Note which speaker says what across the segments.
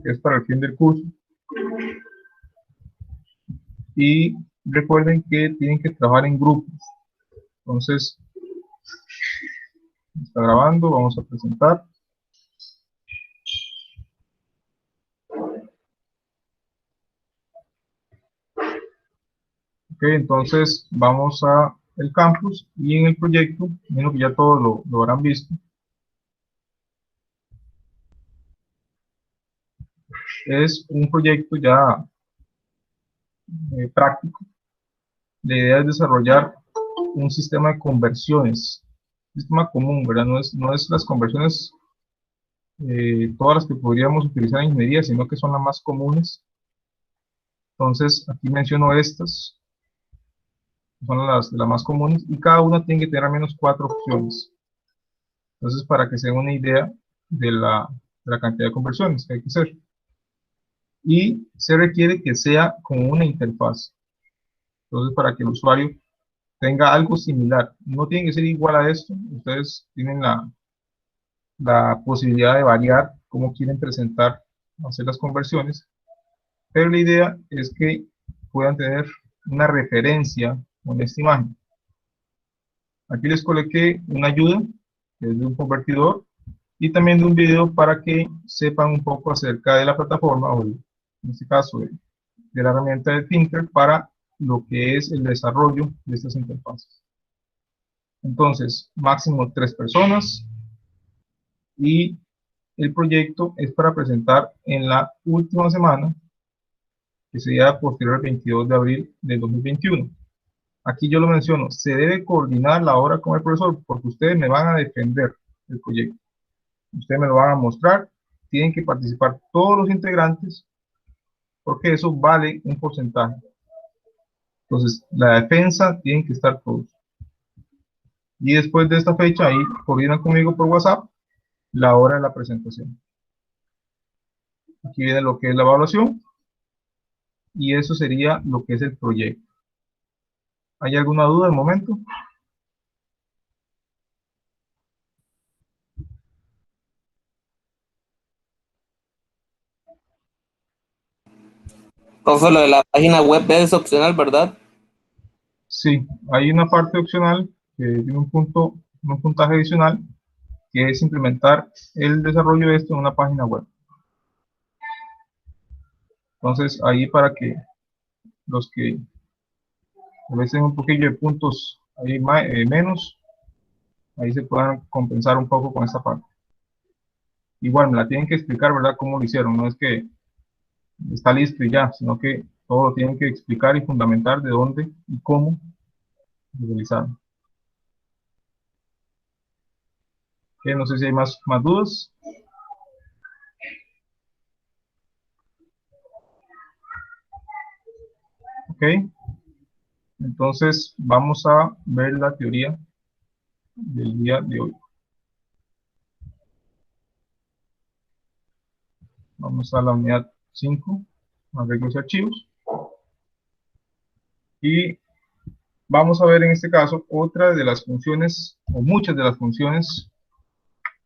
Speaker 1: que es para el fin del curso. Y recuerden que tienen que trabajar en grupos. Entonces, está grabando, vamos a presentar. Ok, entonces vamos a el campus y en el proyecto, menos que ya todos lo habrán visto, es un proyecto ya práctico. La idea es desarrollar un sistema de conversiones, un sistema común, ¿verdad? No es las conversiones todas las que podríamos utilizar en ingeniería, sino que son las más comunes. Entonces, aquí menciono estas, son las más comunes, y cada una tiene que tener al menos 4 opciones. Entonces, para que se den una idea de la cantidad de conversiones que hay que hacer. Y se requiere que sea con una interfaz. Entonces, para que el usuario tenga algo similar. No tiene que ser igual a esto. Ustedes tienen la posibilidad de variar cómo quieren presentar, hacer las conversiones. Pero la idea es que puedan tener una referencia con esta imagen. Aquí les coloqué una ayuda, que es de un convertidor, y también de un video para que sepan un poco acerca de la plataforma, o en este caso de la herramienta de Thinker, para lo que es el desarrollo de estas interfaces. Entonces, máximo 3 personas, y el proyecto es para presentar en la última semana, que sería posterior al 22 de abril del 2021. Aquí yo lo menciono, se debe coordinar la hora con el profesor, porque ustedes me van a defender el proyecto. Ustedes me lo van a mostrar, tienen que participar todos los integrantes, porque eso vale un porcentaje. Entonces, la defensa tienen que estar todos. Y después de esta fecha, ahí coordinan conmigo por WhatsApp la hora de la presentación. Aquí viene lo que es la evaluación, y eso sería lo que es el proyecto. ¿Hay alguna duda de momento?
Speaker 2: Profe, lo de la página web es opcional, ¿verdad?
Speaker 1: Sí, hay una parte opcional que tiene un puntaje adicional, que es implementar el desarrollo de esto en una página web. Entonces, ahí para que los que a veces un poquillo de puntos ahí menos, ahí se puedan compensar un poco con esta parte. Igual me la tienen que explicar, ¿verdad?, cómo lo hicieron. No es que está listo y ya, sino que todo lo tienen que explicar y fundamentar de dónde y cómo lo realizaron. No sé si hay más dudas. Ok, entonces vamos a ver la teoría del día de hoy. Vamos a la unidad 5, arreglos y archivos. Y vamos a ver en este caso otra de las funciones, o muchas de las funciones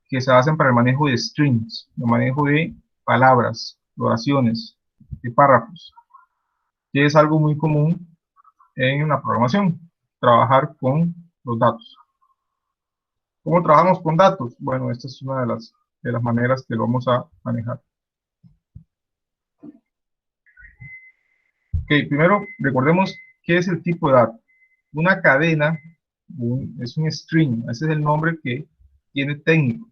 Speaker 1: que se hacen para el manejo de strings, el manejo de palabras, de oraciones, de párrafos, que es algo muy común en la programación, trabajar con los datos. ¿Cómo trabajamos con datos? Bueno, esta es una de las maneras que lo vamos a manejar. Ok, primero recordemos qué es el tipo de dato. Una cadena es un string, ese es el nombre que tiene técnico.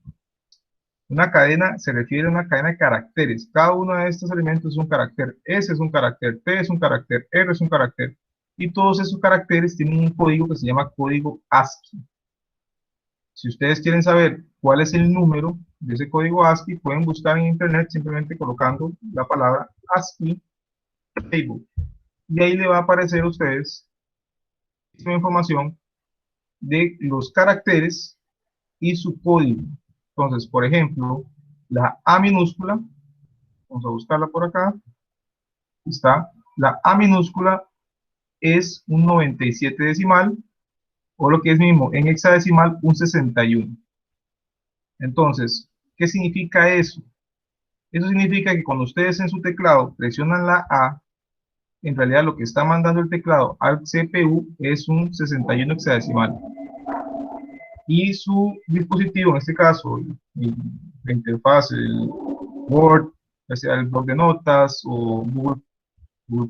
Speaker 1: Una cadena se refiere a una cadena de caracteres. Cada uno de estos elementos es un carácter. S es un carácter, T es un carácter, R es un carácter. Y todos esos caracteres tienen un código que se llama código ASCII. Si ustedes quieren saber cuál es el número de ese código ASCII, pueden buscar en internet simplemente colocando la palabra ASCII table. Y ahí le va a aparecer a ustedes esta información de los caracteres y su código. Entonces, por ejemplo, la A minúscula, vamos a buscarla por acá, está, la A minúscula es un 97 decimal, o lo que es mismo, en hexadecimal, un 61. Entonces, ¿qué significa eso? Eso significa que cuando ustedes en su teclado presionan la A, en realidad lo que está mandando el teclado al CPU es un 61 hexadecimal. Y su dispositivo, en este caso, la interfaz, el Word, ya sea el blog de notas o Google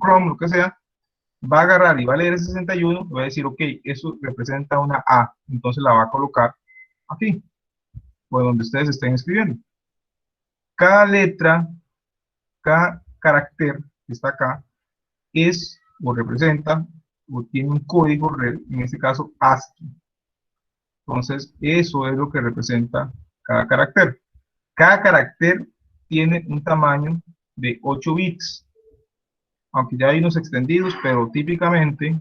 Speaker 1: Chrome, lo que sea, va a agarrar y va a leer ese 61 y va a decir, ok, eso representa una A, entonces la va a colocar aquí, o donde ustedes estén escribiendo. Cada letra, cada carácter que está acá, es o representa o tiene un código, en este caso ASCII. Entonces, eso es lo que representa cada carácter. Cada carácter tiene un tamaño de 8 bits, aunque ya hay unos extendidos, pero típicamente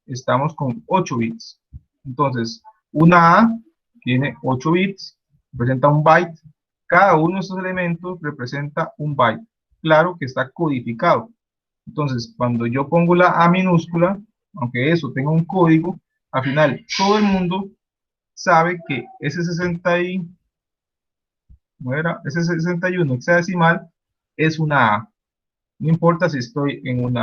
Speaker 1: estamos con 8 bits. Entonces, una A tiene 8 bits, representa un byte. Cada uno de esos elementos representa un byte. Claro que está codificado. Entonces, cuando yo pongo la A minúscula, aunque eso tenga un código, al final todo el mundo sabe que ese 61 hexadecimal es una A. No importa si estoy en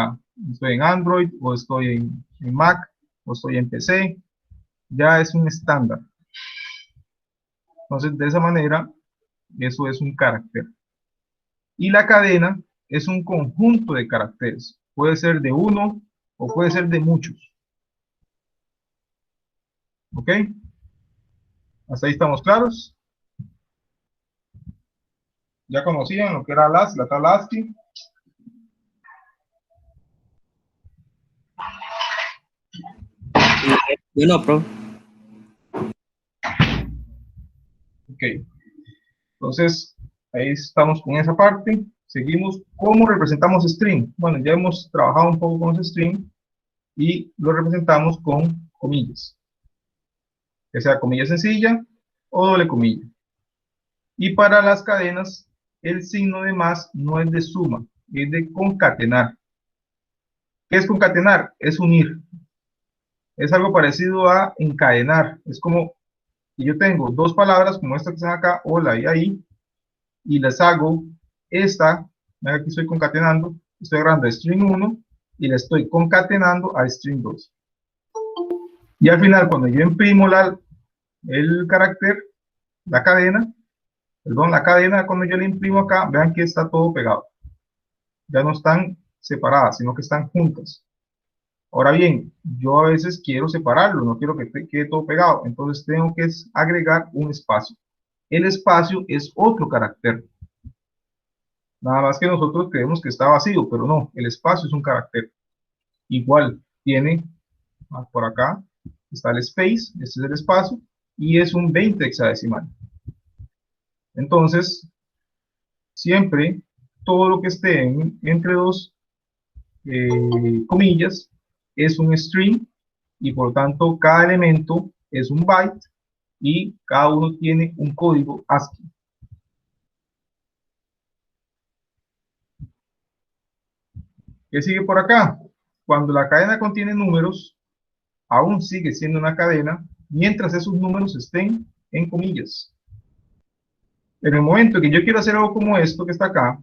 Speaker 1: Android o estoy en Mac o estoy en PC, ya es un estándar. Entonces, de esa manera, eso es un carácter. Y la cadena es un conjunto de caracteres. Puede ser de uno o puede ser de muchos. ¿Ok? ¿Hasta ahí estamos claros? ¿Ya conocían lo que era la tabla ASCII?
Speaker 2: Bueno, profe.
Speaker 1: Ok. Entonces, ahí estamos con esa parte. Seguimos. ¿Cómo representamos string? Bueno, ya hemos trabajado un poco con ese string y lo representamos con comillas. Ya sea comilla sencilla o doble comilla. Y para las cadenas, el signo de más no es de suma, es de concatenar. ¿Qué es concatenar? Es unir. Es algo parecido a encadenar. Es como si yo tengo dos palabras como esta que están acá, hola y ahí, y las hago esta, aquí estoy concatenando, estoy agarrando string 1 y la estoy concatenando a string 2. Y al final, cuando yo imprimo el carácter, la cadena, cuando yo la imprimo acá, vean que está todo pegado. Ya no están separadas, sino que están juntas. Ahora bien, yo a veces quiero separarlo, no quiero que quede todo pegado, entonces tengo que agregar un espacio. El espacio es otro carácter. Nada más que nosotros creemos que está vacío, pero no, el espacio es un carácter. Igual tiene, por acá, está el space, este es el espacio, y es un 20 hexadecimal. Entonces, siempre todo lo que esté entre dos comillas es un string, y por lo tanto cada elemento es un byte, y cada uno tiene un código ASCII. ¿Qué sigue por acá? Cuando la cadena contiene números, aún sigue siendo una cadena mientras esos números estén en comillas. En el momento que yo quiero hacer algo como esto que está acá,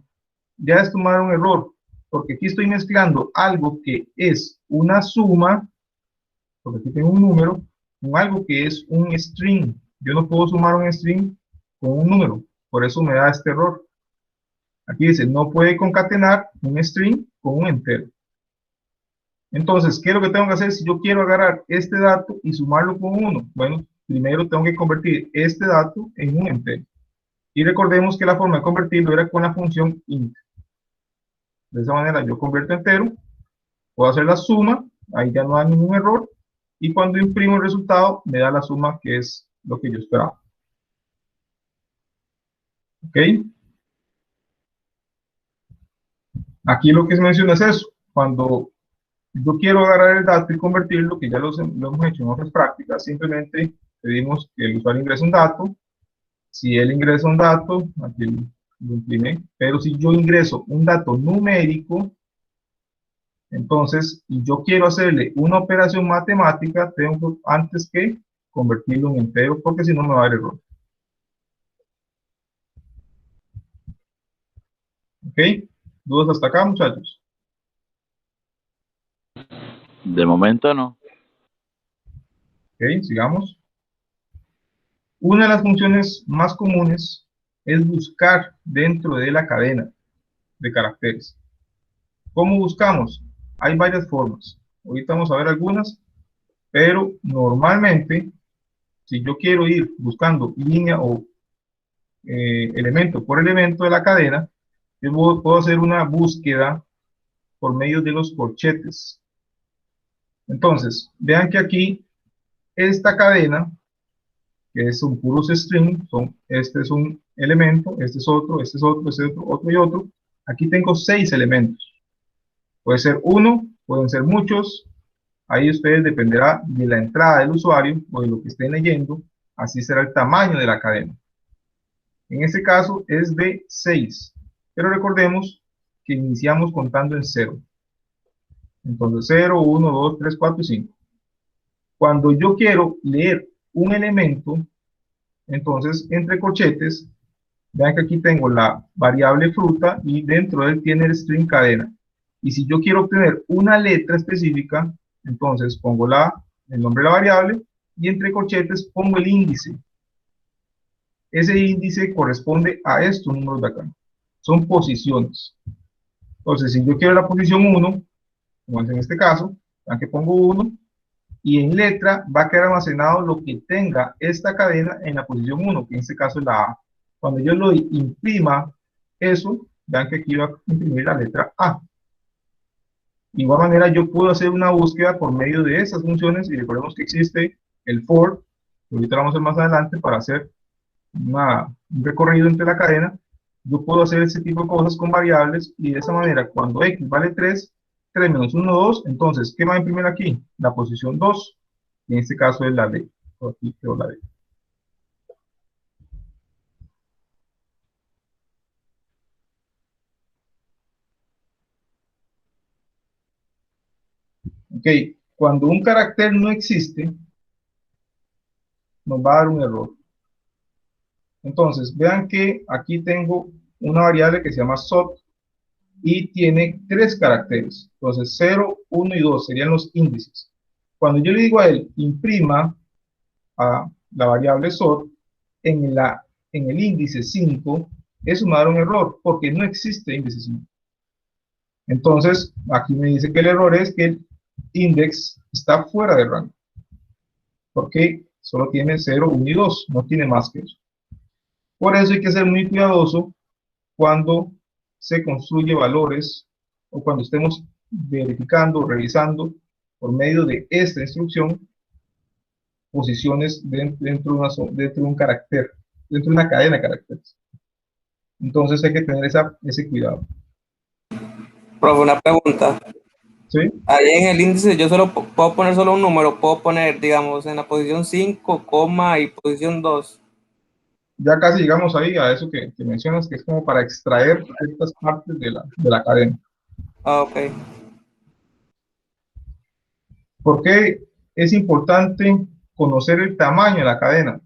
Speaker 1: ya es tomar un error, porque aquí estoy mezclando algo que es una suma, porque aquí tengo un número, con algo que es un string. Yo no puedo sumar un string con un número, por eso me da este error. Aquí dice, no puede concatenar un string con un entero. Entonces, ¿qué es lo que tengo que hacer si yo quiero agarrar este dato y sumarlo con 1? Bueno, primero tengo que convertir este dato en un entero. Y recordemos que la forma de convertirlo era con la función int. De esa manera yo convierto entero, puedo hacer la suma, ahí ya no hay ningún error, y cuando imprimo el resultado me da la suma, que es lo que yo esperaba. ¿Ok? Aquí lo que se menciona es eso. Cuando yo quiero agarrar el dato y convertirlo, que ya lo hemos hecho en otras prácticas, simplemente pedimos que el usuario ingrese un dato. Si él ingresa un dato, aquí lo imprimé, pero si yo ingreso un dato numérico, entonces, y yo quiero hacerle una operación matemática, tengo antes que convertirlo en entero, porque si no me va a dar error. ¿Ok? ¿Dudas hasta acá, muchachos?
Speaker 3: De momento no.
Speaker 1: Ok, sigamos. Una de las funciones más comunes es buscar dentro de la cadena de caracteres. ¿Cómo buscamos? Hay varias formas. Ahorita vamos a ver algunas, pero normalmente, si yo quiero ir buscando línea o elemento por elemento de la cadena, yo puedo hacer una búsqueda por medio de los corchetes. Entonces, vean que aquí, esta cadena, que son puros string, este es un elemento, este es otro, este es otro, este es otro, otro y otro. Aquí tengo 6 elementos. Puede ser uno, pueden ser muchos. Ahí ustedes dependerá de la entrada del usuario o de lo que estén leyendo. Así será el tamaño de la cadena. En este caso es de 6. Pero recordemos que iniciamos contando en 0. Entonces 0, 1, 2, 3, 4 y 5. Cuando yo quiero leer un elemento, entonces entre corchetes, vean que aquí tengo la variable fruta y dentro de él tiene el string cadena. Y si yo quiero obtener una letra específica, entonces pongo el nombre de la variable y entre corchetes pongo el índice. Ese índice corresponde a estos números de acá. Son posiciones. Entonces, si yo quiero la posición 1, como es en este caso, vean que pongo 1, y en letra va a quedar almacenado lo que tenga esta cadena en la posición 1, que en este caso es la A. Cuando yo lo imprima eso, vean que aquí va a imprimir la letra A. De igual manera, yo puedo hacer una búsqueda por medio de esas funciones, y recordemos que existe el for, que ahorita lo vamos a hacer más adelante para hacer un recorrido entre la cadena. Yo puedo hacer ese tipo de cosas con variables, y de esa manera, cuando x vale 3, 3 menos 1, 2, entonces, ¿qué va a imprimir aquí? La posición 2, y en este caso es la D. Aquí quedó la D. Ok, cuando un carácter no existe, nos va a dar un error. Entonces, vean que aquí tengo una variable que se llama sort y tiene 3 caracteres. Entonces, 0, 1 y 2 serían los índices. Cuando yo le digo a él, imprima a la variable sort en el índice 5, eso me va a dar un error, porque no existe índice 5. Entonces, aquí me dice que el error es que el index está fuera de rango, porque solo tiene 0, 1 y 2, no tiene más que eso. Por eso hay que ser muy cuidadoso cuando se construye valores o cuando estemos verificando o revisando por medio de esta instrucción posiciones dentro de un carácter, dentro de una cadena de caracteres. Entonces hay que tener ese cuidado.
Speaker 2: Profe, una pregunta.
Speaker 1: ¿Sí?
Speaker 2: Ahí en el índice yo solo puedo poner solo un número, puedo poner, digamos, en la posición 5, coma y posición 2.
Speaker 1: Ya casi llegamos ahí a eso que mencionas, que es como para extraer ciertas partes de la cadena.
Speaker 2: Ah, ok.
Speaker 1: ¿Por qué es importante conocer el tamaño de la cadena?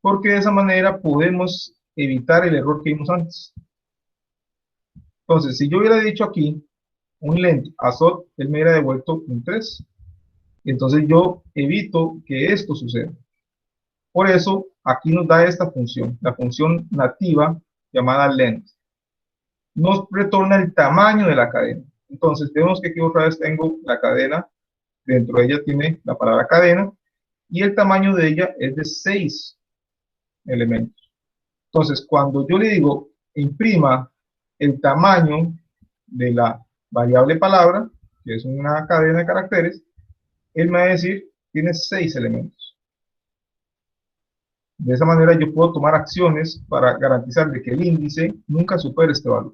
Speaker 1: Porque de esa manera podemos evitar el error que vimos antes. Entonces, si yo hubiera dicho aquí un length a sort, él me hubiera devuelto un 3. Entonces yo evito que esto suceda. Por eso, aquí nos da esta función, la función nativa llamada length. Nos retorna el tamaño de la cadena. Entonces, vemos que aquí otra vez tengo la cadena, dentro de ella tiene la palabra cadena, y el tamaño de ella es de 6 elementos. Entonces, cuando yo le digo imprima el tamaño de la variable palabra, que es una cadena de caracteres, él me va a decir, tiene 6 elementos. De esa manera yo puedo tomar acciones para garantizar de que el índice nunca supere este valor.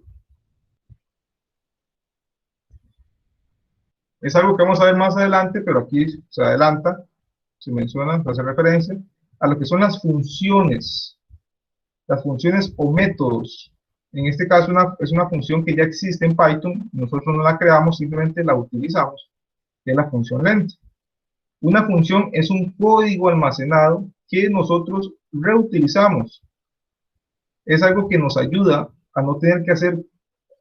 Speaker 1: Es algo que vamos a ver más adelante, pero aquí se adelanta, se menciona, se hace referencia a lo que son las funciones o métodos. En este caso es una función que ya existe en Python, nosotros no la creamos, simplemente la utilizamos, que es la función length. Una función es un código almacenado que nosotros reutilizamos. Es algo que nos ayuda a no tener que hacer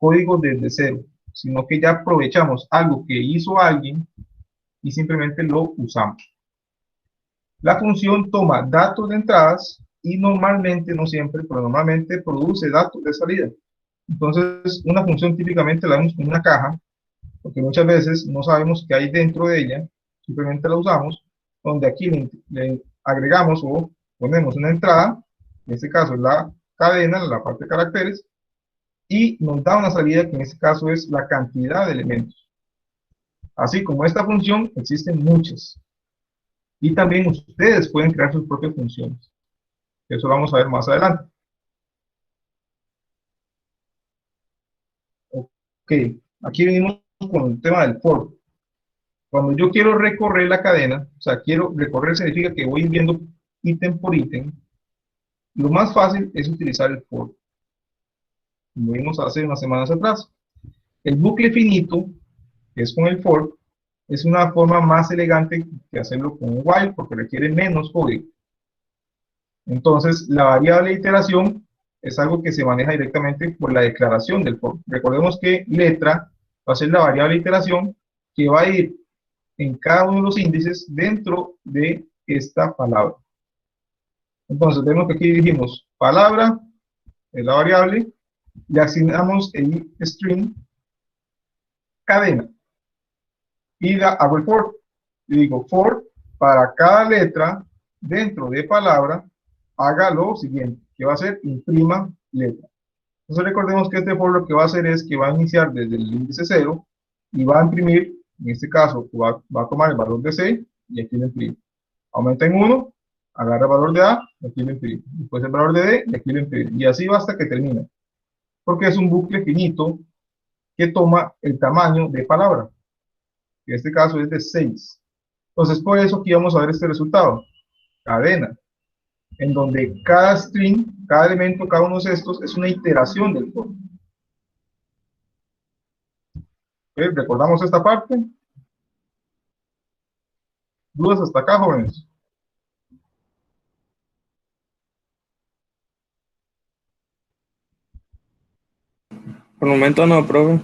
Speaker 1: código desde cero, sino que ya aprovechamos algo que hizo alguien y simplemente lo usamos. La función toma datos de entradas y normalmente, no siempre, pero normalmente produce datos de salida. Entonces, una función típicamente la vemos como una caja, porque muchas veces no sabemos qué hay dentro de ella, simplemente la usamos, donde aquí le agregamos o ponemos una entrada, en este caso es la cadena, la parte de caracteres, y nos da una salida que en este caso es la cantidad de elementos. Así como esta función, existen muchas. Y también ustedes pueden crear sus propias funciones. Eso lo vamos a ver más adelante. Ok, aquí venimos con el tema del for. Cuando yo quiero recorrer la cadena, o sea, quiero recorrer significa que voy viendo ítem por ítem, lo más fácil es utilizar el for. Como vimos hace unas semanas atrás. El bucle finito, que es con el for, es una forma más elegante que hacerlo con un while, porque requiere menos código. Entonces, la variable de iteración es algo que se maneja directamente por la declaración del for. Recordemos que letra va a ser la variable de iteración que va a ir en cada uno de los índices dentro de esta palabra. Entonces, vemos que aquí dijimos palabra, es la variable, le asignamos el string cadena y hago el for. Y digo for para cada letra dentro de palabra haga lo siguiente, que va a ser imprima letra. Entonces recordemos que este for lo que va a hacer es que va a iniciar desde el índice 0 y va a imprimir, en este caso va a tomar el valor de C y aquí lo imprime. Aumenta en 1, agarra el valor de A y aquí lo imprime. Después el valor de D y aquí lo imprime. Y así va hasta que termina. Porque es un bucle finito que toma el tamaño de palabra. En este caso es de 6. Entonces por eso aquí vamos a ver este resultado. Cadena, en donde cada string, cada elemento, cada uno de estos es una iteración del for. ¿Recordamos esta parte? ¿Dudas hasta acá, jóvenes?
Speaker 2: Por el momento no, profe.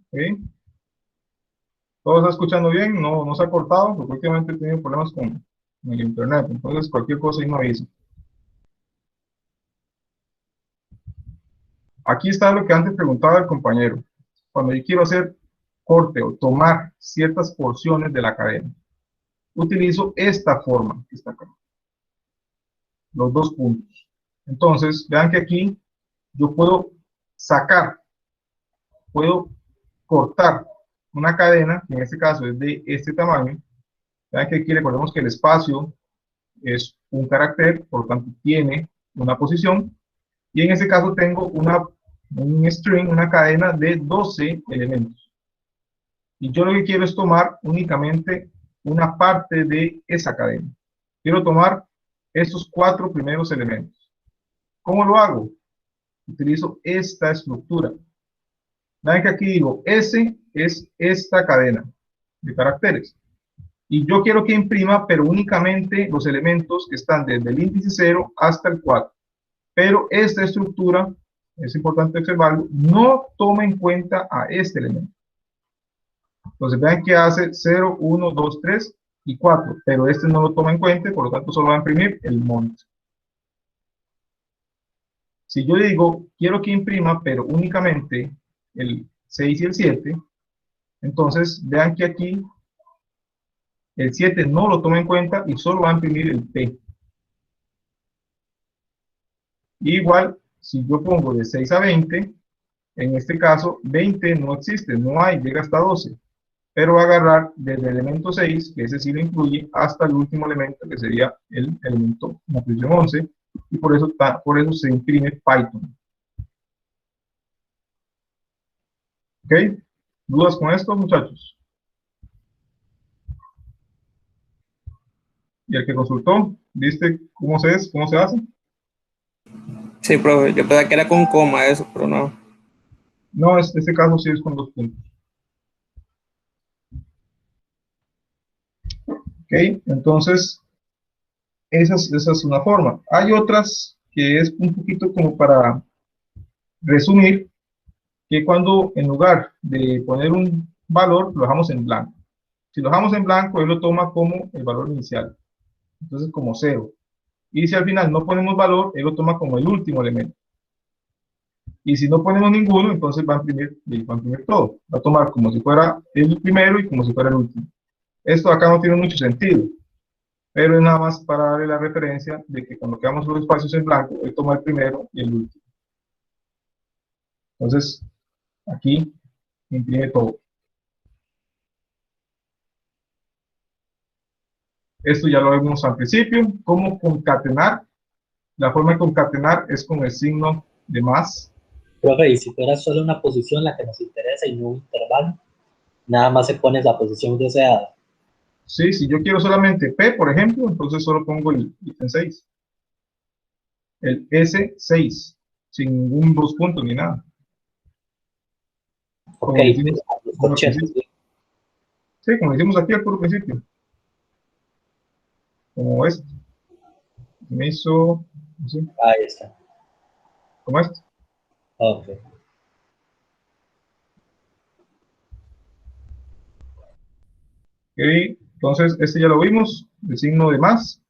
Speaker 1: ¿Okay? ¿Todo está escuchando bien? ¿No se ha cortado? Porque últimamente he tenido problemas con el internet. Entonces cualquier cosa ahí me avisa. Aquí está lo que antes preguntaba el compañero. Cuando yo quiero hacer corte o tomar ciertas porciones de la cadena, utilizo esta forma que está acá. Los dos puntos. Entonces, vean que aquí yo puedo sacar, puedo cortar una cadena, que en este caso es de este tamaño. Vean que aquí recordemos que el espacio es un carácter, por lo tanto tiene una posición. Y en este caso tengo un string, una cadena de 12 elementos. Y yo lo que quiero es tomar únicamente una parte de esa cadena. Quiero tomar estos 4 primeros elementos. ¿Cómo lo hago? Utilizo esta estructura. Vean que aquí digo, S es esta cadena de caracteres. Y yo quiero que imprima, pero únicamente los elementos que están desde el índice 0 hasta el 4. Pero esta estructura, es importante observarlo, no toma en cuenta a este elemento. Entonces vean que hace 0, 1, 2, 3 y 4, pero este no lo toma en cuenta, por lo tanto solo va a imprimir el monte. Si yo digo, quiero que imprima, pero únicamente el 6 y el 7, entonces vean que aquí el 7 no lo toma en cuenta y solo va a imprimir el P. Y igual, si yo pongo de 6 a 20, en este caso 20 no existe, no hay, llega hasta 12. Pero va a agarrar desde el elemento 6, que ese sí lo incluye, hasta el último elemento, que sería el elemento, la posición 11, y por eso se imprime Python. ¿Ok? ¿Dudas con esto, muchachos? ¿Y el que consultó? ¿Viste cómo se hace?
Speaker 2: Sí, profe, yo pensaba que era con coma eso, pero no.
Speaker 1: No, este caso sí es con 2 puntos. ¿Ok? Entonces, esa es una forma. Hay otras que es un poquito como para resumir, que cuando en lugar de poner un valor, lo dejamos en blanco. Si lo dejamos en blanco, él lo toma como el valor inicial, entonces como 0. Y si al final no ponemos valor, él lo toma como el último elemento. Y si no ponemos ninguno, entonces va a imprimir todo. Va a tomar como si fuera el primero y como si fuera el último. Esto acá no tiene mucho sentido, pero es nada más para darle la referencia de que cuando quedamos los espacios en blanco, él toma el primero y el último. Entonces, aquí imprime todo. Esto ya lo vimos al principio. ¿Cómo concatenar? La forma de concatenar es con el signo de más.
Speaker 4: Profe, y si fuera solo una posición la que nos interesa y no un intervalo, nada más se pone la posición deseada.
Speaker 1: Sí, si yo quiero solamente P, por ejemplo, entonces solo pongo el ítem 6. El S6, sin ningún dos puntos ni nada.
Speaker 4: Ok,
Speaker 1: Como decimos,
Speaker 4: los corchetes, ¿sí?
Speaker 1: sí, como decimos aquí al puro principio. Como esto. Me hizo, así,
Speaker 4: Ahí está.
Speaker 1: como esto.
Speaker 4: Ok.
Speaker 1: Ok, entonces, este ya lo vimos, el signo de más.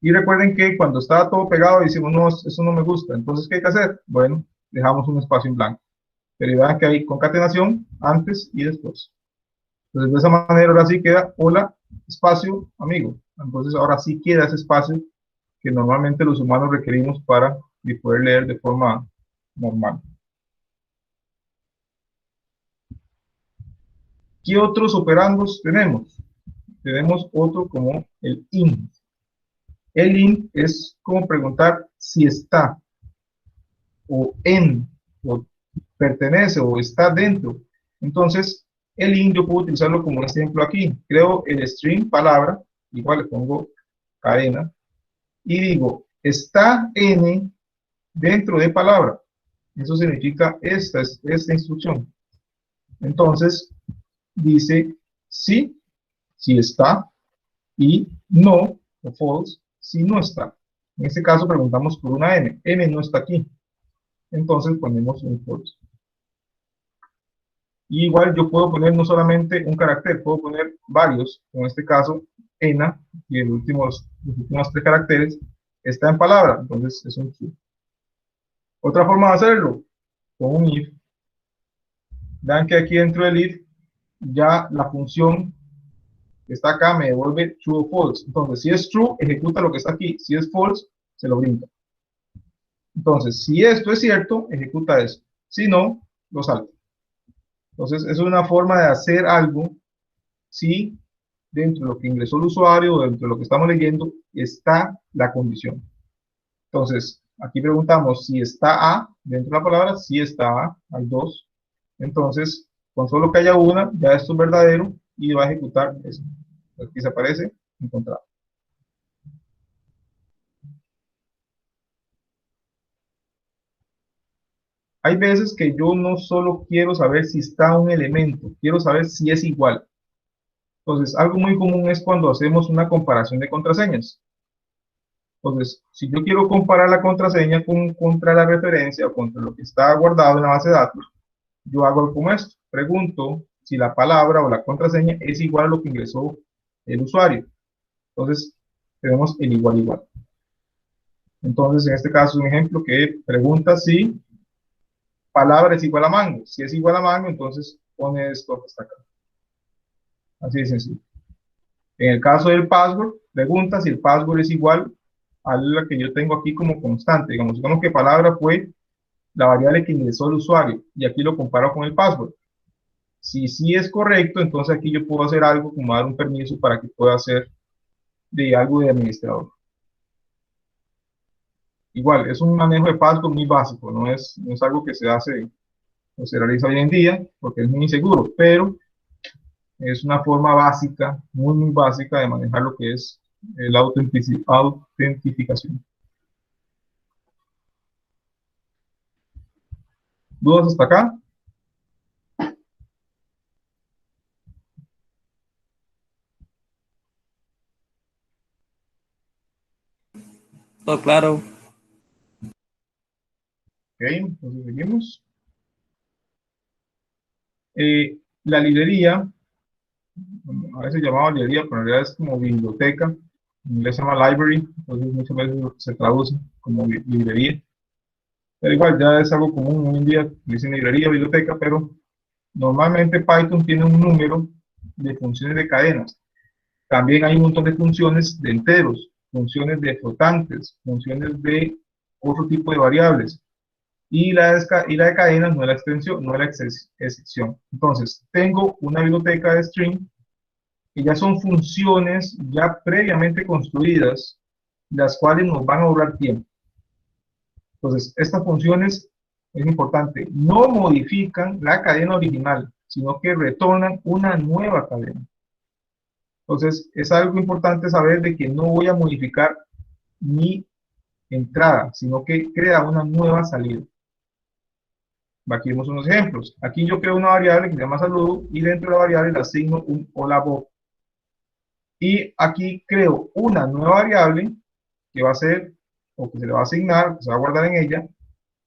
Speaker 1: Y recuerden que cuando está todo pegado decimos, no, eso no me gusta. Entonces, ¿qué hay que hacer? Bueno, dejamos un espacio en blanco. Pero vean que hay concatenación antes y después. Entonces, de esa manera ahora sí queda hola, espacio, amigo. Entonces, ahora sí queda ese espacio que normalmente los humanos requerimos para poder leer de forma normal. ¿Qué otros operandos tenemos? Tenemos otro como el int. El int es como preguntar si está, o en, o pertenece, o está dentro. Entonces, el int yo puedo utilizarlo como este ejemplo aquí. Creo el string palabra, igual le pongo cadena, y digo, está n dentro de palabra. Eso significa esta instrucción. Entonces, dice sí, si está, y no, o false, si no está. En este caso preguntamos por una n. N no está aquí. Entonces ponemos un false. Y igual yo puedo poner no solamente un carácter, puedo poner varios. En este caso, ENA, y los últimos 3 caracteres, está en palabra. Entonces es un true. Otra forma de hacerlo, con un if. Vean que aquí dentro del if, ya la función que está acá me devuelve true o false. Entonces, si es true, ejecuta lo que está aquí. Si es false, se lo brinca. Entonces, si esto es cierto, ejecuta eso. Si no, lo salta. Entonces, es una forma de hacer algo si dentro de lo que ingresó el usuario, dentro de lo que estamos leyendo, está la condición. Entonces, aquí preguntamos si está A dentro de la palabra, si está A, hay dos. Entonces, con solo que haya una, ya esto es verdadero y va a ejecutar eso. Aquí se aparece encontrado. Hay veces que yo no solo quiero saber si está un elemento, quiero saber si es igual. Entonces, algo muy común es cuando hacemos una comparación de contraseñas. Entonces, si yo quiero comparar la contraseña contra la referencia o contra lo que está guardado en la base de datos, yo hago como esto. Pregunto si la palabra o la contraseña es igual a lo que ingresó el usuario. Entonces, tenemos el igual igual. Entonces, en este caso, un ejemplo que pregunta si palabra es igual a mango. Si es igual a mango, entonces pone esto que está acá. Así de sencillo. En el caso del password, pregunta si el password es igual a la que yo tengo aquí como constante. Digamos que palabra fue la variable que ingresó el usuario y aquí lo comparo con el password. Si sí es correcto, entonces aquí yo puedo hacer algo como dar un permiso para que pueda hacer de algo de administrador. Igual, es un manejo de password muy básico, no es algo que se hace o se realiza hoy en día porque es muy inseguro, pero es una forma básica, muy, muy básica de manejar lo que es la autentificación. ¿Dudas hasta acá?
Speaker 2: Todo claro.
Speaker 1: Ok, entonces seguimos. La librería, a veces llamaba librería, pero en realidad es como biblioteca, en inglés se llama library, entonces muchas veces se traduce como librería. Pero igual ya es algo común hoy en día, dicen librería, biblioteca, pero normalmente Python tiene un número de funciones de cadenas. También hay un montón de funciones de enteros, funciones de flotantes, funciones de otro tipo de variables. Y la de cadenas no es la extensión, no es la excepción. Entonces, tengo una biblioteca de string que ya son funciones ya previamente construidas, las cuales nos van a ahorrar tiempo. Entonces, estas funciones, es importante, no modifican la cadena original, sino que retornan una nueva cadena. Entonces, es algo importante saber de que no voy a modificar mi entrada, sino que crea una nueva salida. Aquí vemos unos ejemplos. Aquí yo creo una variable que se llama saludo y dentro de la variable le asigno un hola Bob. Y aquí creo una nueva variable que va a ser, o que se le va a asignar, que se va a guardar en ella,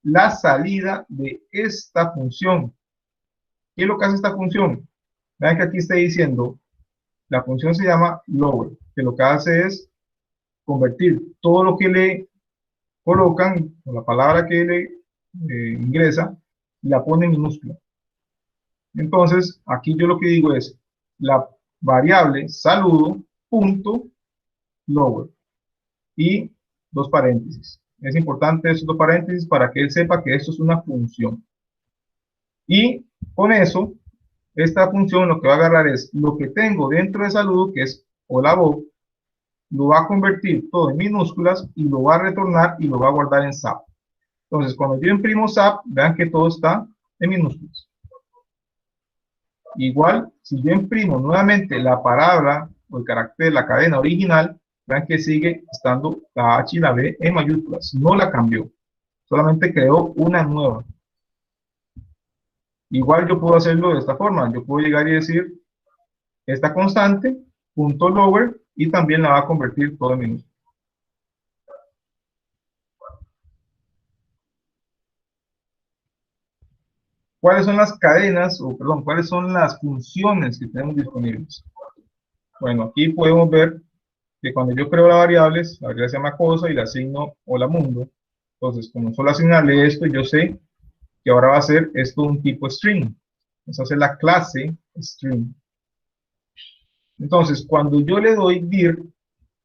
Speaker 1: la salida de esta función. ¿Qué es lo que hace esta función? Vean que aquí está diciendo, la función se llama lower, que lo que hace es convertir todo lo que le colocan, o la palabra que le ingresa, la pone en minúscula. Entonces, aquí yo lo que digo es, la variable saludo punto lower y dos paréntesis. Es importante esos dos paréntesis para que él sepa que esto es una función. Y con eso, esta función lo que va a agarrar es lo que tengo dentro de saludo, que es hola Bob, lo va a convertir todo en minúsculas y lo va a retornar y lo va a guardar en SAP. Entonces, cuando yo imprimo SAP, vean que todo está en minúsculas. Igual, si yo imprimo nuevamente la palabra o el carácter de la cadena original, vean que sigue estando la H y la B en mayúsculas. No la cambió, solamente creó una nueva. Igual yo puedo hacerlo de esta forma. Yo puedo llegar y decir, esta constante, punto lower, y también la va a convertir todo en minúsculas. ¿Cuáles son las cadenas, o perdón, cuáles son las funciones que tenemos disponibles? Bueno, aquí podemos ver que cuando yo creo la variable se llama cosa y le asigno hola mundo. Entonces, como solo asignarle esto, yo sé que ahora va a ser esto un tipo string. Esa va a ser la clase string. Entonces, cuando yo le doy dir,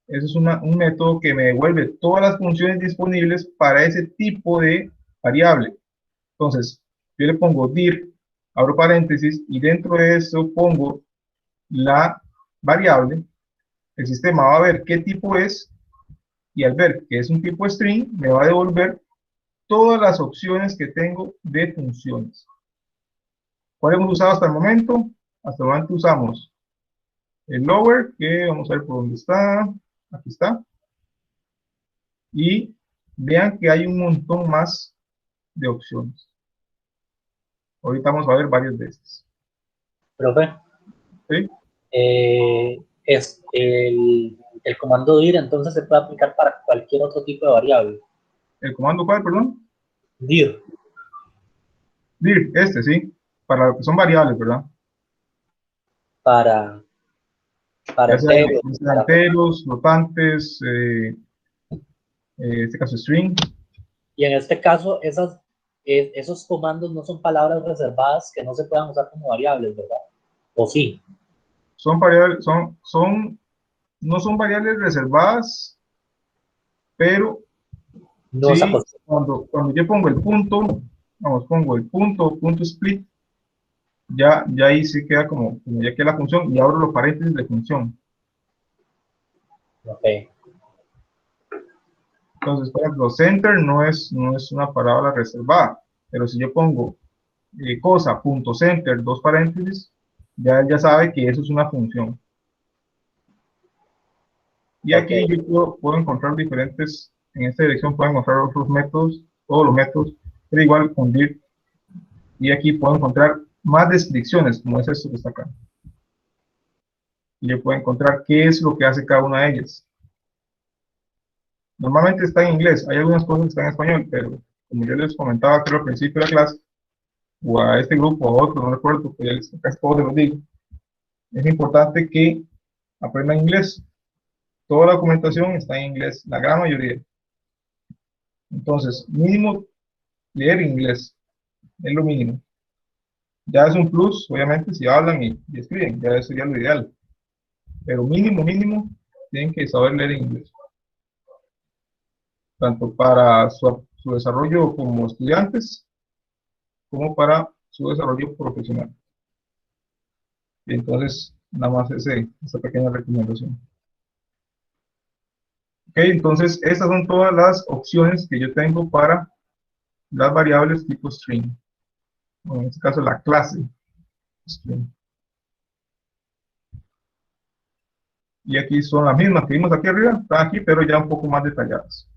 Speaker 1: eso es un método que me devuelve todas las funciones disponibles para ese tipo de variable. Entonces, yo le pongo dir, abro paréntesis, y dentro de eso pongo la variable. El sistema va a ver qué tipo es, y al ver que es un tipo string, me va a devolver todas las opciones que tengo de funciones. ¿Cuál hemos usado hasta el momento? Hasta el momento usamos el lower, que vamos a ver por dónde está. Aquí está. Y vean que hay un montón más de opciones. Ahorita vamos a ver varias de estas.
Speaker 4: Profe,
Speaker 1: ¿Sí?
Speaker 4: Es el comando dir entonces se puede aplicar para cualquier otro tipo de variable.
Speaker 1: ¿El comando cuál, perdón?
Speaker 4: Dir.
Speaker 1: Dir, sí. Para lo que son variables, ¿verdad?
Speaker 4: Para
Speaker 1: Ya sea
Speaker 4: enteros.
Speaker 1: enteros, flotantes, en este caso string.
Speaker 4: Y en este caso, esos comandos no son palabras reservadas que no se puedan usar como variables, ¿verdad? ¿O sí?
Speaker 1: Son variables, no son variables reservadas, pero
Speaker 4: No
Speaker 1: sí,
Speaker 4: es
Speaker 1: cuando yo pongo el punto, pongo el punto split, ya ahí se queda como ya queda la función y abro los paréntesis de función.
Speaker 4: Ok.
Speaker 1: Entonces, por ejemplo, center no es una palabra reservada, pero si yo pongo cosa, punto center, dos paréntesis, ya sabe que eso es una función. Y aquí yo puedo encontrar diferentes, en esta dirección puedo encontrar otros métodos, todos los métodos, pero igual con dir. Y aquí puedo encontrar más descripciones, como es esto que está acá. Y yo puedo encontrar qué es lo que hace cada una de ellas. Normalmente está en inglés, hay algunas cosas que están en español, pero como yo les comentaba creo al principio de la clase, o a este grupo, a otro, no recuerdo, porque ya casi todos se los digo. Es importante que aprendan inglés. Toda la documentación está en inglés, la gran mayoría. Entonces, mínimo leer inglés, es lo mínimo. Ya es un plus, obviamente, si hablan y escriben, ya eso sería lo ideal. Pero mínimo, mínimo, tienen que saber leer inglés. Tanto para su desarrollo como estudiantes, como para su desarrollo profesional. Y entonces, nada más esa pequeña recomendación. Ok, entonces, estas son todas las opciones que yo tengo para las variables tipo string. Bueno, en este caso, la clase string. Y aquí son las mismas que vimos aquí arriba, están aquí, pero ya un poco más detalladas.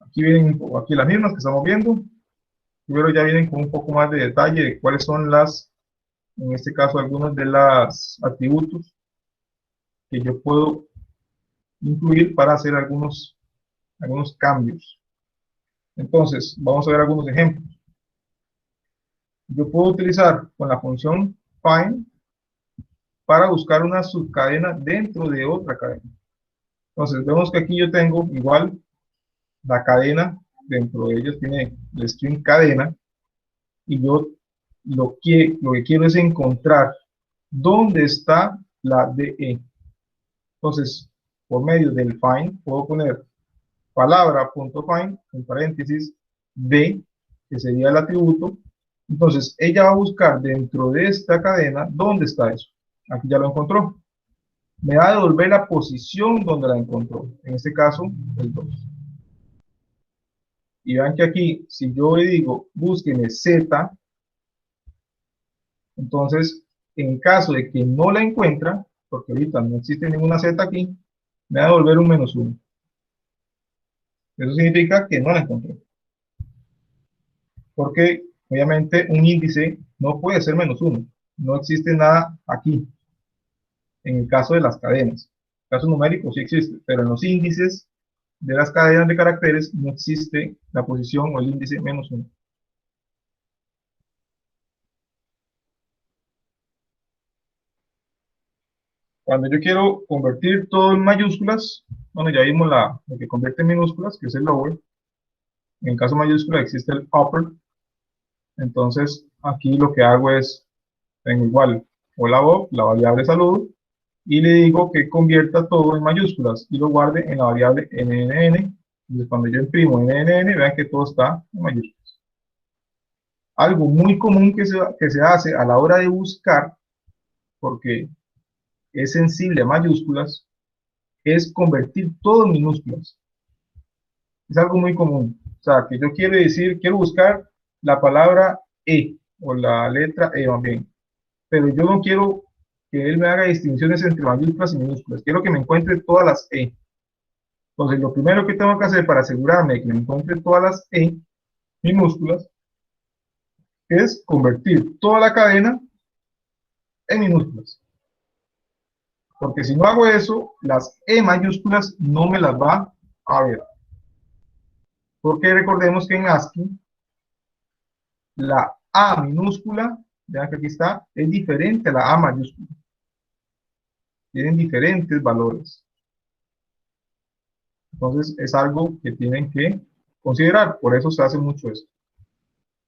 Speaker 1: Aquí vienen aquí las mismas que estamos viendo, pero ya vienen con un poco más de detalle de cuáles son las, en este caso, algunos de los atributos que yo puedo incluir para hacer algunos cambios. Entonces, vamos a ver algunos ejemplos. Yo puedo utilizar con la función find para buscar una subcadena dentro de otra cadena. Entonces, vemos que aquí yo tengo igual la cadena, dentro de ellos tiene el string cadena, y yo lo que quiero es encontrar dónde está la DE. Entonces, por medio del find, puedo poner palabra.find, en paréntesis, D, que sería el atributo. Entonces, ella va a buscar dentro de esta cadena, ¿dónde está eso? Aquí ya lo encontró. Me va a devolver la posición donde la encontró. En este caso, el 2. Y vean que aquí, si yo le digo, búsqueme Z, entonces, en caso de que no la encuentra, porque ahorita no existe ninguna Z aquí, me va a devolver un -1. Eso significa que no la encontré. Porque, obviamente, un índice no puede ser -1. No existe nada aquí. En el caso de las cadenas. En el caso numérico sí existe, pero en los índices de las cadenas de caracteres no existe la posición o el índice -1. Cuando yo quiero convertir todo en mayúsculas, bueno, ya vimos lo que convierte en minúsculas, que es el lower. En el caso mayúscula existe el upper. Entonces, aquí lo que hago es, tengo igual, hola Bob, la variable saludo, y le digo que convierta todo en mayúsculas y lo guarde en la variable NNN. Entonces, cuando yo imprimo NNN, vean que todo está en mayúsculas. Algo muy común que se hace a la hora de buscar, porque es sensible a mayúsculas, es convertir todo en minúsculas. Es algo muy común. O sea, que yo quiero buscar la palabra E, o la letra E más bien. Pero yo no quiero que él me haga distinciones entre mayúsculas y minúsculas. Quiero que me encuentre todas las E. Entonces, lo primero que tengo que hacer para asegurarme de que me encuentre todas las E minúsculas es convertir toda la cadena en minúsculas. Porque si no hago eso, las E mayúsculas no me las va a ver. Porque recordemos que en ASCII, la A minúscula, vean que aquí está, es diferente a la A mayúscula. Tienen diferentes valores. Entonces, es algo que tienen que considerar. Por eso se hace mucho esto.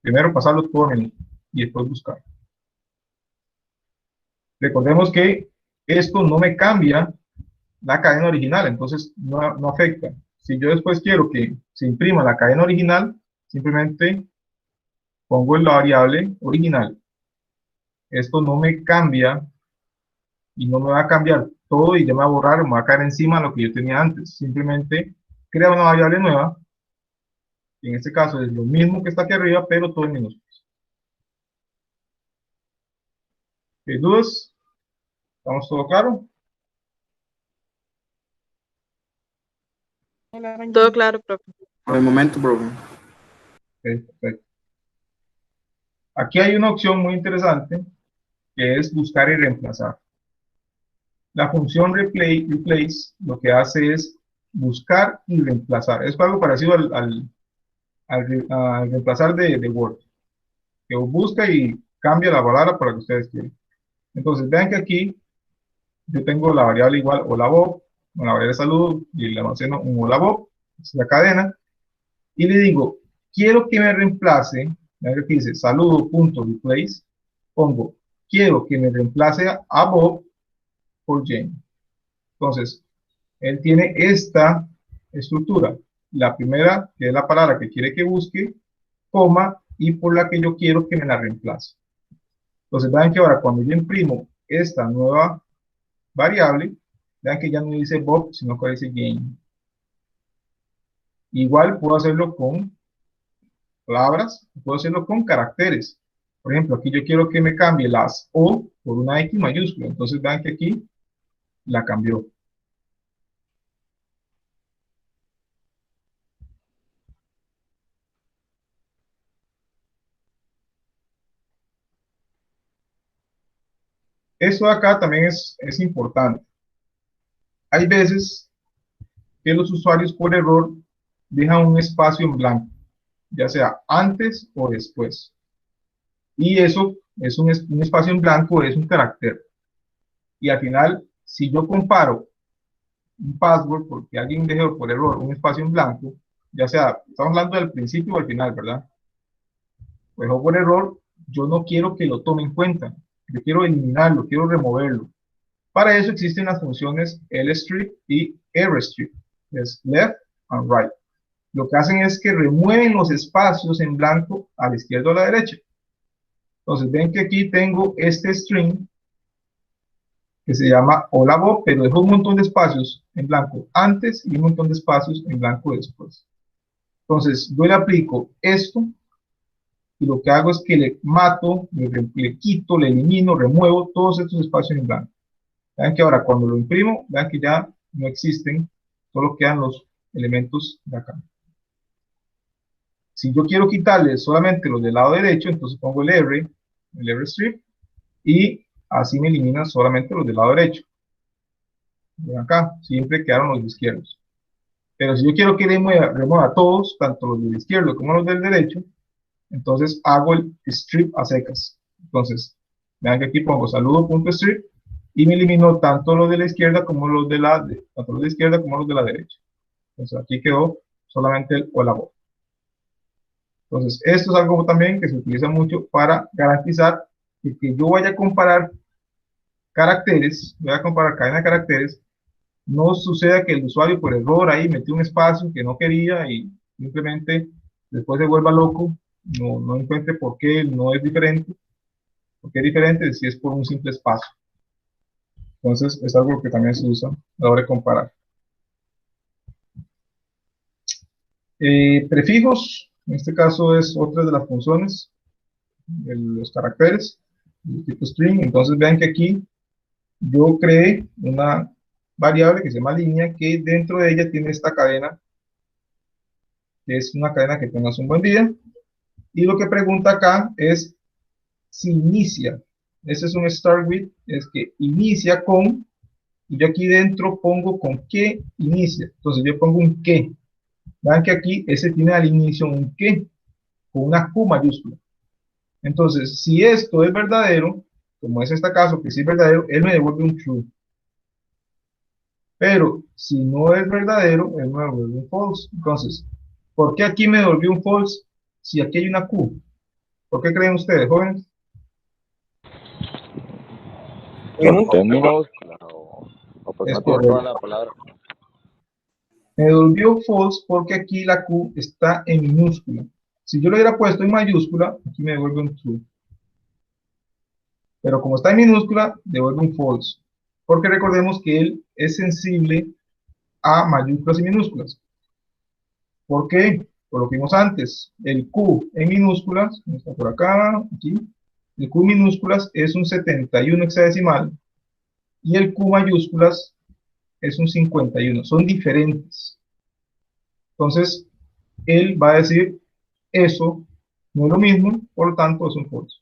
Speaker 1: Primero pasarlo todo en minúscula y después buscar. Recordemos que esto no me cambia la cadena original, entonces no afecta. Si yo después quiero que se imprima la cadena original, simplemente pongo la variable original. Esto no me cambia y no me va a cambiar todo y ya me va a borrar, me va a caer encima de lo que yo tenía antes. Simplemente crea una variable nueva. En este caso es lo mismo que está aquí arriba, pero todo en minúsculas. ¿Hay dudas? ¿Estamos todo claro?
Speaker 5: Todo claro, profe.
Speaker 6: Por el momento, profe.
Speaker 1: Ok, perfecto. Aquí hay una opción muy interesante que es buscar y reemplazar. La función replace lo que hace es buscar y reemplazar. Es algo parecido al reemplazar de Word, que busca y cambia la palabra por la que ustedes quieren. Entonces, vean que aquí yo tengo la variable igual hola Bob, una variable saludo, y le almaceno un hola Bob, es la cadena, y le digo, quiero que me reemplace, vean que aquí dice saludo.replace, pongo, quiero que me reemplace a Bob por Jane. Entonces, él tiene esta estructura. La primera, que es la palabra que quiere que busque, coma, y por la que yo quiero que me la reemplace. Entonces, vean que ahora cuando yo imprimo esta nueva variable, vean que ya no dice Bob, sino que dice Jane. Igual puedo hacerlo con palabras, puedo hacerlo con caracteres. Por ejemplo, aquí yo quiero que me cambie las O por una X mayúscula. Entonces, vean que aquí la cambió. Esto de acá también es importante. Hay veces que los usuarios por error dejan un espacio en blanco, ya sea antes o después. Y eso es un espacio en blanco, es un carácter. Y al final, si yo comparo un password porque alguien dejó por error un espacio en blanco, ya sea, estamos hablando del principio o al final, ¿verdad? Lo dejó por error, yo no quiero que lo tome en cuenta. Yo quiero eliminarlo, quiero removerlo. Para eso existen las funciones lstrip y rstrip, es left and right. Lo que hacen es que remueven los espacios en blanco a la izquierda o a la derecha. Entonces ven que aquí tengo este string que se llama hola Bob, pero dejo un montón de espacios en blanco antes y un montón de espacios en blanco después. Entonces yo le aplico esto y lo que hago es que le mato, le quito, le elimino, remuevo todos estos espacios en blanco. Vean que ahora cuando lo imprimo, vean que ya no existen, solo quedan los elementos de acá. Si yo quiero quitarle solamente los del lado derecho, entonces pongo el rstrip, y así me elimina solamente los del lado derecho. Ven acá, siempre quedaron los izquierdos. Pero si yo quiero que remueva todos, tanto los del izquierdo como los del derecho, entonces hago el strip a secas. Entonces, vean que aquí pongo saludo.strip y me elimino tanto los de la izquierda como los de tanto los de la izquierda como los de la derecha. Entonces aquí quedó solamente el hola Bob. Entonces, esto es algo también que se utiliza mucho para garantizar que yo vaya a comparar caracteres, voy a comparar cadena de caracteres, no suceda que el usuario por error ahí metió un espacio que no quería y simplemente después se vuelva loco, no encuentre por qué no es diferente, porque es diferente si es por un simple espacio. Entonces, es algo que también se usa a la hora de comparar. Prefijos, en este caso es otra de las funciones de los caracteres, del tipo string. Entonces vean que aquí yo creé una variable que se llama línea, que dentro de ella tiene esta cadena, que es una cadena que tengas un buen día, y lo que pregunta acá es si inicia. Ese es un start with, es que inicia con, y yo aquí dentro pongo con qué inicia. Entonces yo pongo un qué. Vean que aquí ese tiene al inicio un qué, con una Q mayúscula. Entonces, si esto es verdadero, como es este caso, que sí es verdadero, él me devuelve un true. Pero si no es verdadero, él me devuelve un false. Entonces, ¿por qué aquí me devolvió un false si aquí hay una Q? ¿Por qué creen ustedes, jóvenes?
Speaker 3: Porque en minúscula o pues
Speaker 1: Es
Speaker 3: no tiene
Speaker 1: correcto.
Speaker 3: toda la palabra.
Speaker 1: Me devolvió false porque aquí la Q está en minúscula. Si yo lo hubiera puesto en mayúscula, aquí me devuelve un true. Pero como está en minúscula, devuelve un false. Porque recordemos que él es sensible a mayúsculas y minúsculas. ¿Por qué? Por lo que vimos antes. El Q en minúsculas, está por acá, aquí. El Q en minúsculas es un 71 hexadecimal y el Q mayúsculas es un 51. Son diferentes. Entonces, él va a decir eso no es lo mismo, por lo tanto es un false.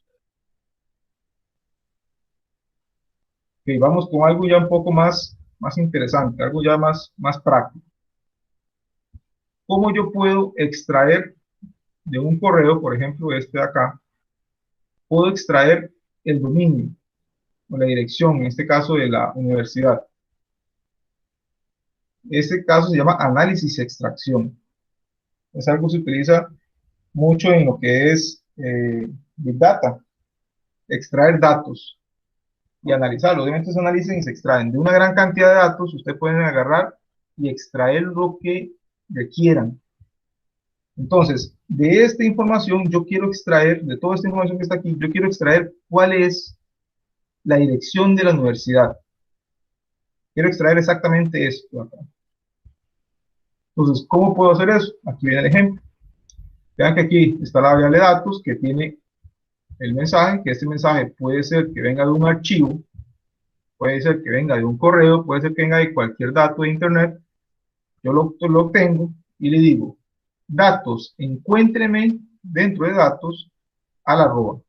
Speaker 1: Ok, vamos con algo ya un poco más interesante, algo ya más práctico. ¿Cómo yo puedo extraer de un correo, por ejemplo, este de acá, puedo extraer el dominio o la dirección, en este caso de la universidad. Este caso se llama análisis y extracción. Es algo que se utiliza mucho en lo que es Big Data, extraer datos y analizarlos. Obviamente se analizan y se extraen. De una gran cantidad de datos, ustedes pueden agarrar y extraer lo que requieran. Entonces, de esta información, yo quiero extraer, de toda esta información que está aquí, yo quiero extraer cuál es la dirección de la universidad. Quiero extraer exactamente esto acá. Entonces, ¿cómo puedo hacer eso? Aquí viene el ejemplo. Vean que aquí está la variable datos que tiene el mensaje, que este mensaje puede ser que venga de un archivo, puede ser que venga de un correo, puede ser que venga de cualquier dato de internet. Yo lo obtengo y le digo, datos, encuéntreme dentro de datos al arroba.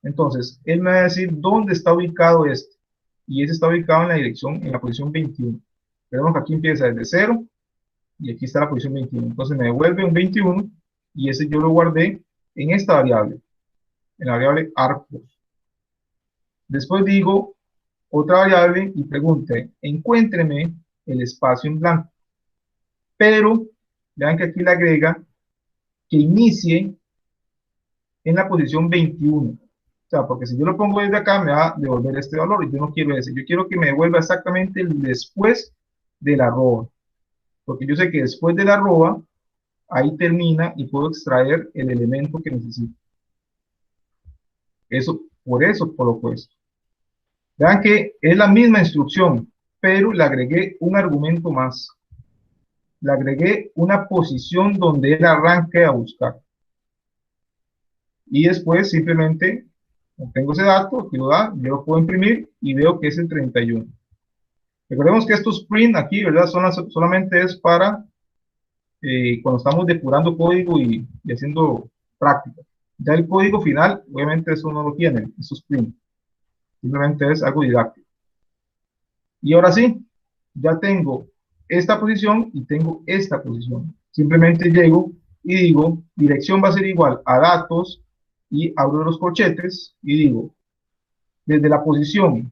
Speaker 1: Entonces, él me va a decir dónde está ubicado este. Y ese está ubicado en la dirección, en la posición 21. Vemos que aquí empieza desde 0 y aquí está la posición 21. Entonces me devuelve un 21 y ese yo lo guardé en esta variable, en la variable arcos. Después digo otra variable y pregunte, encuéntreme el espacio en blanco. Pero vean que aquí le agrega que inicie en la posición 21. O sea, porque si yo lo pongo desde acá me va a devolver este valor y yo no quiero ese. Yo quiero que me devuelva exactamente el después de la arroba. Porque yo sé que después de la arroba, ahí termina y puedo extraer el elemento que necesito. Por eso coloco esto. Vean que es la misma instrucción, pero le agregué un argumento más. Le agregué una posición donde él arranque a buscar. Y después simplemente obtengo ese dato, aquí lo da, yo lo puedo imprimir y veo que es el 31. Recordemos que estos print aquí, ¿verdad? Solamente es para cuando estamos depurando código y haciendo práctica. Ya el código final, obviamente eso no lo tiene, esos print. Simplemente es algo didáctico. Y ahora sí, ya tengo esta posición y tengo esta posición. Simplemente llego y digo, dirección va a ser igual a datos y abro los corchetes y digo, desde la posición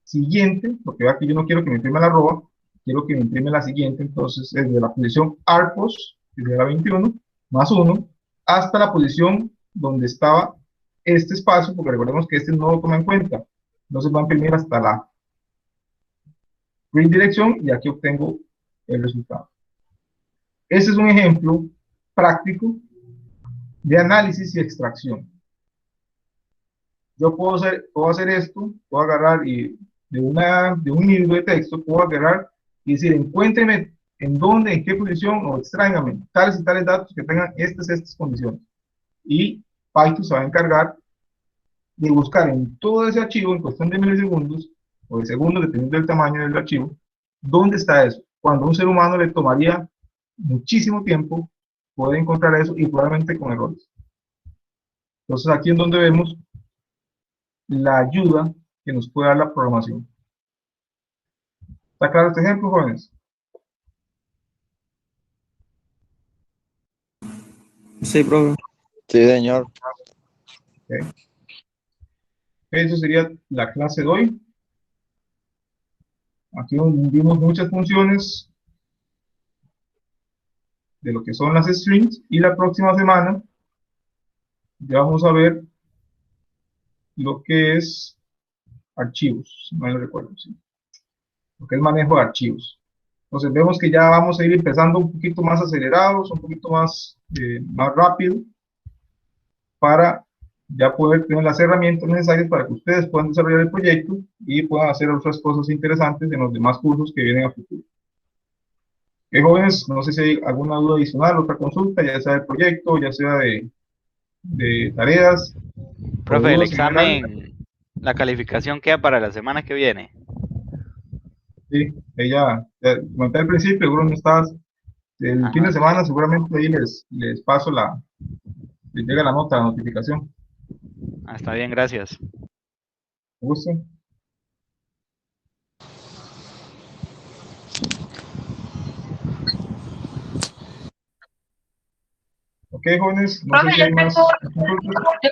Speaker 1: siguiente, porque vea que yo no quiero que me imprima la arroba, quiero que me imprime la siguiente, entonces desde la posición arcos, desde la 21, más 1, hasta la posición donde estaba este espacio, porque recordemos que este no lo toma en cuenta, entonces va a imprimir hasta la redirección y aquí obtengo el resultado. Este es un ejemplo práctico de análisis y extracción. Yo puedo hacer esto, puedo agarrar y de un libro de texto, puedo agarrar y decir, encuéntreme en dónde, en qué posición, o extráigame tales y tales datos que tengan estas condiciones. Y Python se va a encargar de buscar en todo ese archivo, en cuestión de milisegundos, o de segundos, dependiendo del tamaño del archivo, dónde está eso. Cuando a un ser humano le tomaría muchísimo tiempo poder encontrar eso y probablemente con errores. Entonces aquí es donde vemos la ayuda que nos puede dar la programación. ¿Está claro este ejemplo, jóvenes?
Speaker 2: Sí, profe.
Speaker 3: Sí, señor.
Speaker 1: Okay. Eso sería la clase de hoy. Aquí vimos muchas funciones de lo que son las strings y la próxima semana ya vamos a ver lo que es archivos, no me recuerdo, ¿sí? Lo que es manejo de archivos. Entonces vemos que ya vamos a ir empezando un poquito más acelerados, un poquito más rápido, para ya poder tener las herramientas necesarias para que ustedes puedan desarrollar el proyecto y puedan hacer otras cosas interesantes en los demás cursos que vienen a futuro. Jóvenes, no sé si hay alguna duda adicional, otra consulta, ya sea del proyecto, ya sea de tareas.
Speaker 5: Profe, el
Speaker 1: dudas en general.
Speaker 5: examen, la calificación queda para la semana que viene.
Speaker 1: Sí, ella, comenté al principio, seguro no estabas. El
Speaker 5: Ajá.
Speaker 1: fin de semana seguramente ahí les paso les llega la nota, la notificación.
Speaker 5: Ah, está bien, gracias.
Speaker 1: Me gusta. Ok, jóvenes, no sé
Speaker 6: Profe,
Speaker 1: si hay más consultas.
Speaker 6: yo